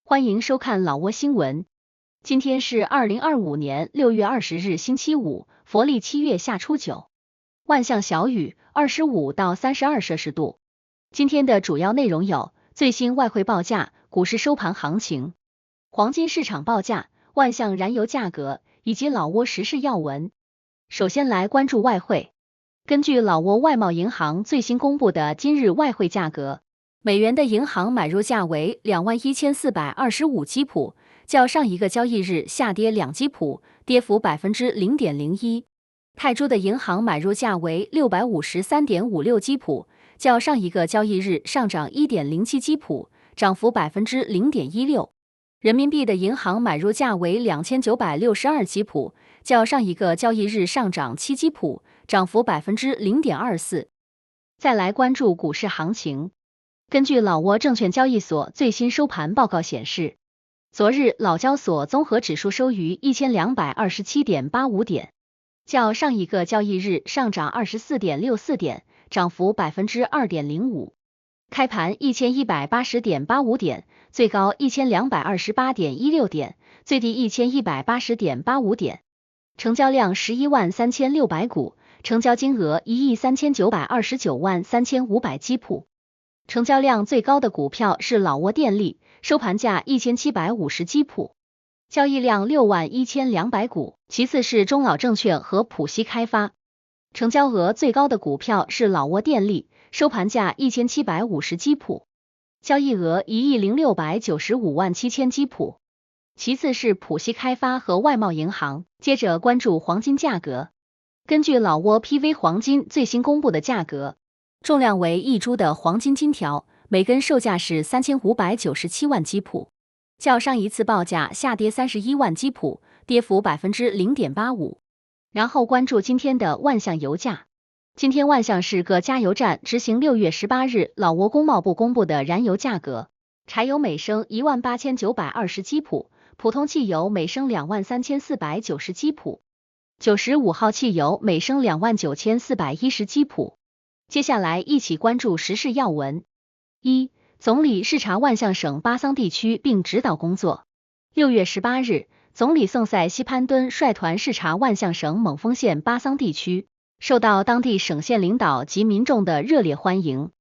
欢迎收看老挝新闻。今天是2025年6月20日星期五，佛历7月夏初9，万象小雨，25到32摄氏度。今天的主要内容有：最新外汇报价、股市收盘行情、黄金市场报价、万象燃油价格以及老挝时事要闻。首先来关注外汇。根据老挝外贸银行最新公布的今日外汇价格，美元的银行买入价为21425基普，较上一个交易日下跌2基普，跌幅0.01%。泰铢的银行买入价为653.56基普，较上一个交易日上涨1.07基普，涨幅0.16%。人民币的银行买入价为2962基普，较上一个交易日上涨7基普，涨幅0.24%。再来关注股市行情。根据老挝证券交易所最新收盘报告显示，昨日老交所综合指数收于1227.85点，较上一个交易日上涨24.64点，涨幅2.05%。开盘1180.85点，最高1228.16点，最低1180.85点。成交量113600股，成交金额13929.35万基普。成交量最高的股票是老挝电力，收盘价1750基普，交易量61200股，其次是中老证券和浦西开发。成交额最高的股票是老挝电力，收盘价1750基普，交易额10695.7万基普，其次是浦西开发和外贸银行。接着关注黄金价格。根据老挝 PV 黄金最新公布的价格，重量为1铢的黄金金条，每根售价是3597万基普，较上一次报价下跌31万基普，跌幅0.85%。然后关注今天的万象油价。今天万象市各加油站执行6月18日老挝工贸部公布的燃油价格，柴油每升18920基普，普通汽油每升23490基普，95号汽油每升29410基普。接下来一起关注时事要闻。1. 总理视察万象省巴桑地区并指导工作。6月18日，总理宋塞西潘敦率团视察万象省勐丰县巴桑地区，受到当地省县领导及民众的热烈欢迎。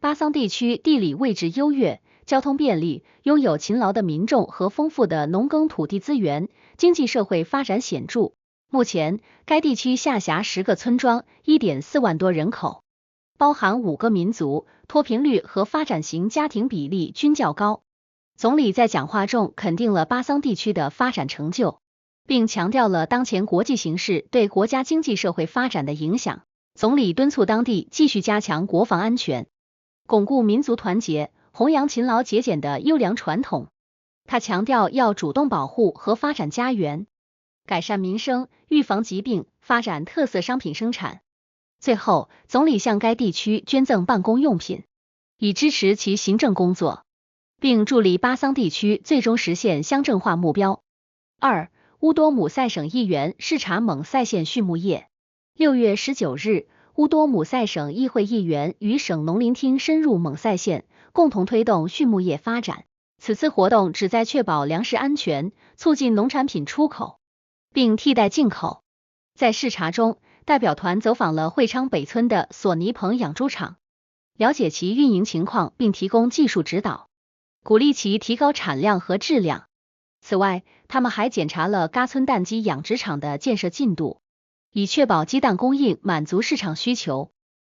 巴桑地区地理位置优越，交通便利，拥有勤劳的民众和丰富的农耕土地资源，经济社会发展显著。目前，该地区下辖10个村庄， 1.4万多人口，包含5个民族，脱贫率和发展型家庭比例均较高。总理在讲话中肯定了巴桑地区的发展成就，并强调了当前国际形势对国家经济社会发展的影响。总理敦促当地继续加强国防安全，巩固民族团结，弘扬勤劳节俭的优良传统。他强调要主动保护和发展家园，改善民生，预防疾病，发展特色商品生产。最后，总理向该地区捐赠办公用品，以支持其行政工作，并助力巴桑地区最终实现乡镇化目标。2. 乌多姆塞省议员视察勐塞县畜牧业。6月19日，乌多姆塞省议会议员与省农林厅深入勐塞县，共同推动畜牧业发展。此次活动旨在确保粮食安全，促进农产品出口，并替代进口。在视察中，代表团走访了会昌北村的索尼棚养猪场，了解其运营情况并提供技术指导，鼓励其提高产量和质量。此外，他们还检查了嘎村蛋鸡养殖场的建设进度，以确保鸡蛋供应满足市场需求。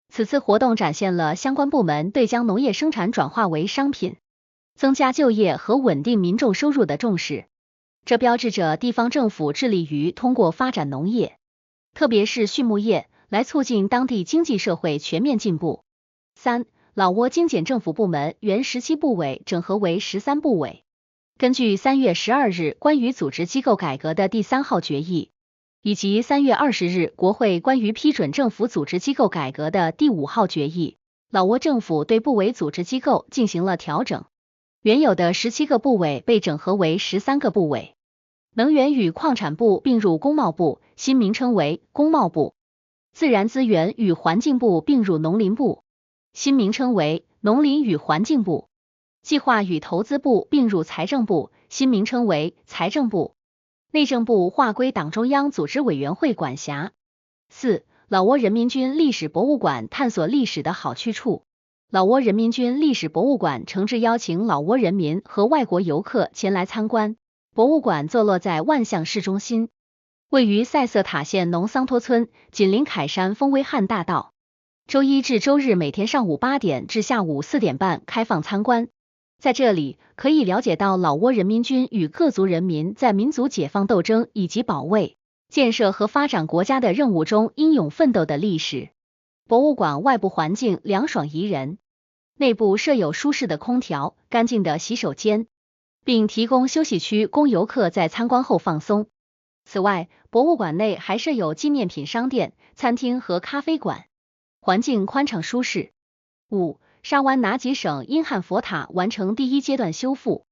此次活动展现了相关部门对将农业生产转化为商品，增加就业和稳定民众收入的重视。这标志着地方政府致力于通过发展农业，特别是畜牧业，来促进当地经济社会全面进步。3. 老挝精简政府部门原17部委整合为13部委。根据3月12日关于组织机构改革的第3号决议，以及3月20日国会关于批准政府组织机构改革的第5号决议，老挝政府对部委组织机构进行了调整，原有的17个部委被整合为13个部委。能源与矿产部并入工贸部，新名称为工贸部。自然资源与环境部并入农林部，新名称为农林与环境部。计划与投资部并入财政部，新名称为财政部。内政部划归党中央组织委员会管辖。4. 老挝人民军历史博物馆探索历史的好去处。老挝人民军历史博物馆诚挚邀请老挝人民和外国游客前来参观。博物馆坐落在万象市中心，位于塞瑟塔县农桑托村，紧邻凯山峰威汉大道。周一至周日每天上午8点至下午4点半开放参观。在这里可以了解到老挝人民军与各族人民在民族解放斗争以及保卫、建设和发展国家的任务中英勇奋斗的历史。博物馆外部环境凉爽宜人，内部设有舒适的空调、干净的洗手间，并提供休息区供游客在参观后放松。此外，博物馆内还设有纪念品商店、餐厅和咖啡馆，环境宽敞舒适。5. 沙湾拿吉省英汉佛塔完成第1阶段修复。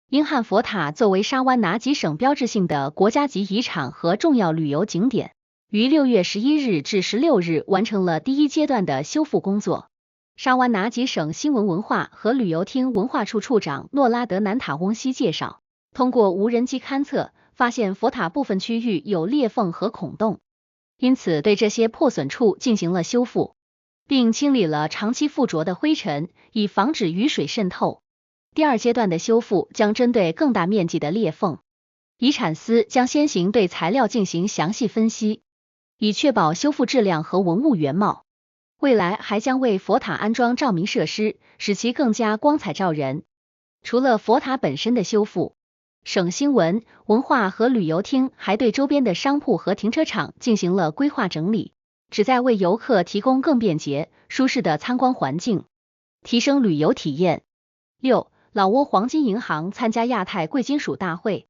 英汉佛塔作为沙湾拿吉省标志性的国家级遗产和重要旅游景点，于6月11日至16日完成了第1阶段的修复工作。沙湾拿吉省新闻文化和旅游厅文化处处长诺拉德南塔翁西介绍，通过无人机勘测，发现佛塔部分区域有裂缝和孔洞，因此对这些破损处进行了修复，并清理了长期附着的灰尘，以防止雨水渗透。第2阶段的修复将针对更大面积的裂缝，遗产司将先行对材料进行详细分析，以确保修复质量和文物原貌。未来还将为佛塔安装照明设施，使其更加光彩照人。除了佛塔本身的修复，省新闻、文化和旅游厅还对周边的商铺和停车场进行了规划整理，旨在为游客提供更便捷、舒适的参观环境，提升旅游体验。6. 老挝黄金银行参加亚太贵金属大会。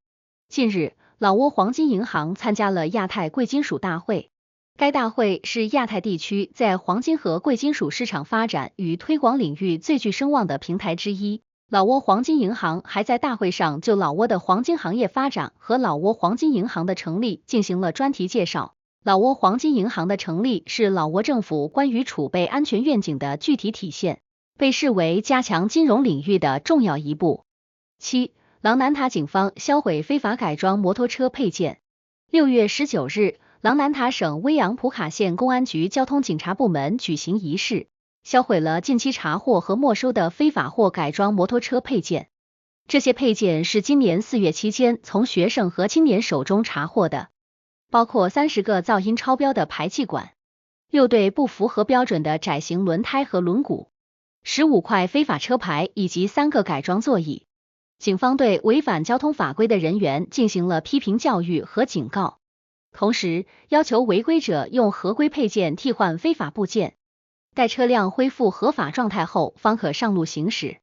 近日，老挝黄金银行参加了亚太贵金属大会。该大会是亚太地区在黄金和贵金属市场发展与推广领域最具声望的平台之一。老挝黄金银行还在大会上就老挝的黄金行业发展和老挝黄金银行的成立进行了专题介绍。老挝黄金银行的成立是老挝政府关于储备安全愿景的具体体现，被视为加强金融领域的重要一步。7. 琅南塔警方销毁非法改装摩托车配件。6月19日，琅南塔省威扬普卡县公安局交通警察部门举行仪式，销毁了近期查获和没收的非法或改装摩托车配件。这些配件是今年4月期间从学生和青年手中查获的，包括30个噪音超标的排气管，6对不符合标准的窄型轮胎和轮毂，15块非法车牌以及3个改装座椅。警方对违反交通法规的人员进行了批评教育和警告，同时要求违规者用合规配件替换非法部件，待车辆恢复合法状态后方可上路行驶。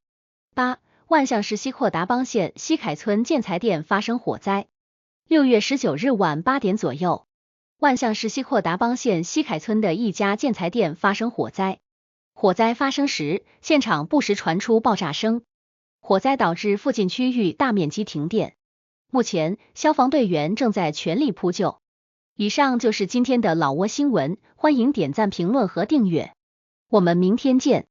8. 万象市西廓达邦县西凯村建材店发生火灾。6月19日晚8点左右，万象市西廓达邦县西凯村的一家建材店发生火灾。火灾发生时，现场不时传出爆炸声，火灾导致附近区域大面积停电。目前，消防队员正在全力扑救。以上就是今天的老挝新闻，欢迎点赞、评论和订阅。我们明天见。